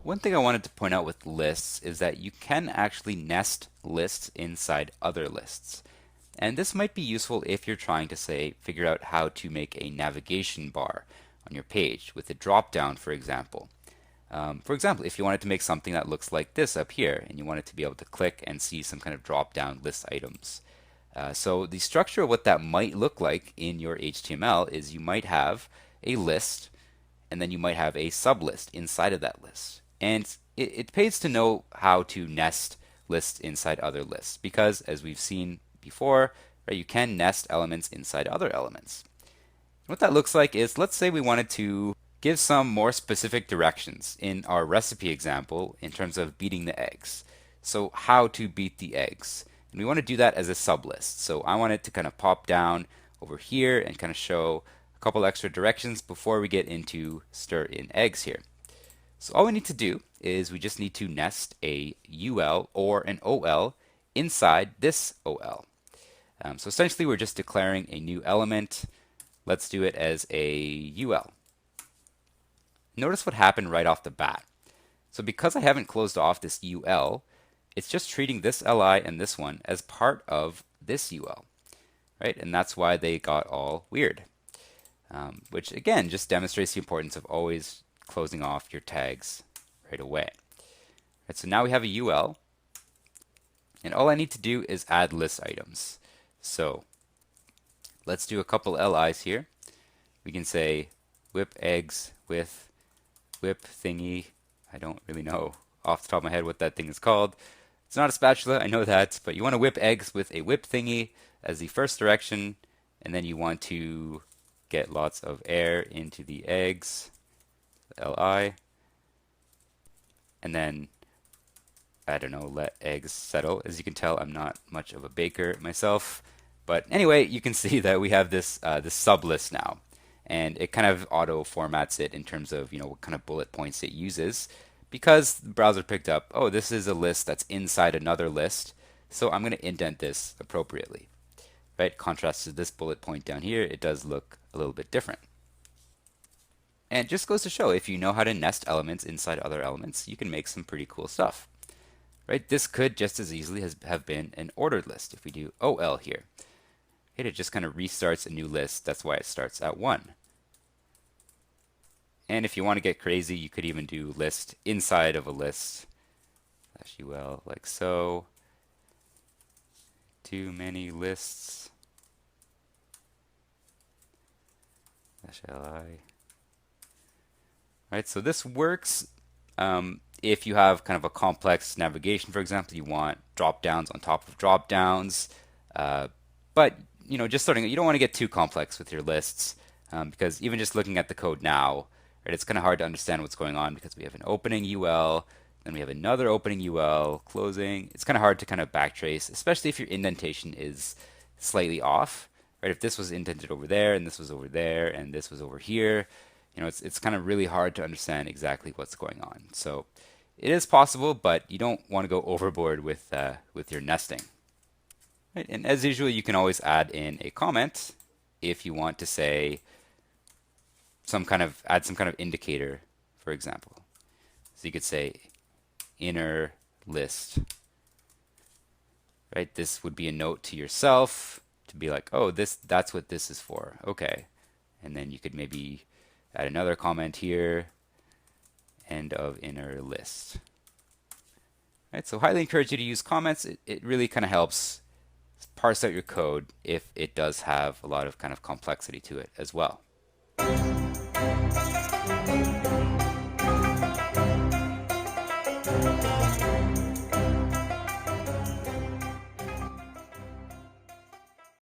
One thing I wanted to point out with lists is that you can actually nest lists inside other lists. And this might be useful if you're trying to, say, figure out how to make a navigation bar on your page with a drop down, for example. If you wanted to make something that looks like this up here, and you wanted to be able to click and see some kind of drop down list items. So the structure of what that might look like in your HTML is you might have a list, and then you might have a sublist inside of that list. And it pays to know how to nest lists inside other lists because, as we've seen before, right, you can nest elements inside other elements. What that looks like is, let's say we wanted to give some more specific directions in our recipe example in terms of beating the eggs. So how to beat the eggs. And we want to do that as a sublist. So I want it to kind of pop down over here and kind of show a couple extra directions before we get into stir in eggs here. So all we need to do is we just need to nest a UL or an OL inside this OL. So essentially we're just declaring a new element. Let's do it as a UL. Notice what happened right off the bat. So because I haven't closed off this UL, it's just treating this LI and this one as part of this UL, right? And that's why they got all weird, which again just demonstrates the importance of always closing off your tags right away. Right, so now we have a UL, and all I need to do is add list items. So let's do a couple LIs here. We can say whip eggs with whip thingy. I don't really know off the top of my head what that thing is called. It's not a spatula, I know that, but you want to whip eggs with a whip thingy as the first direction, and then you want to get lots of air into the eggs, LI, and then, I don't know, let eggs settle. As you can tell, I'm not much of a baker myself, but anyway, you can see that we have this sublist now. And it kind of auto formats it in terms of what kind of bullet points it uses because the browser picked up, oh, this is a list that's inside another list, so I'm going to indent this appropriately. Right? Contrast to this bullet point down here, it does look a little bit different. And it just goes to show if you know how to nest elements inside other elements, you can make some pretty cool stuff. Right? This could just as easily have been an ordered list if we do OL here. It just kind of restarts a new list. That's why it starts at 1. And if you want to get crazy, you could even do list inside of a list. /ul like so. Too many lists. /li. Right, so this works if you have kind of a complex navigation. For example, you want drop downs on top of drop downs. But just starting, you don't want to get too complex with your lists because even just looking at the code now, right, it's kind of hard to understand what's going on because we have an opening UL, then we have another opening UL, closing. It's kind of hard to kind of backtrace, especially if your indentation is slightly off. Right, if this was indented over there and this was over there and this was over here, it's kind of really hard to understand exactly what's going on. So it is possible, but you don't want to go overboard with your nesting. Right, and as usual, you can always add in a comment if you want to say add some kind of indicator, for example. So you could say inner list. Right, this would be a note to yourself to be like, oh, that's what this is for. Okay, and then you could maybe add another comment here, end of inner list. Right, so highly encourage you to use comments. It really kind of helps parse out your code if it does have a lot of kind of complexity to it as well.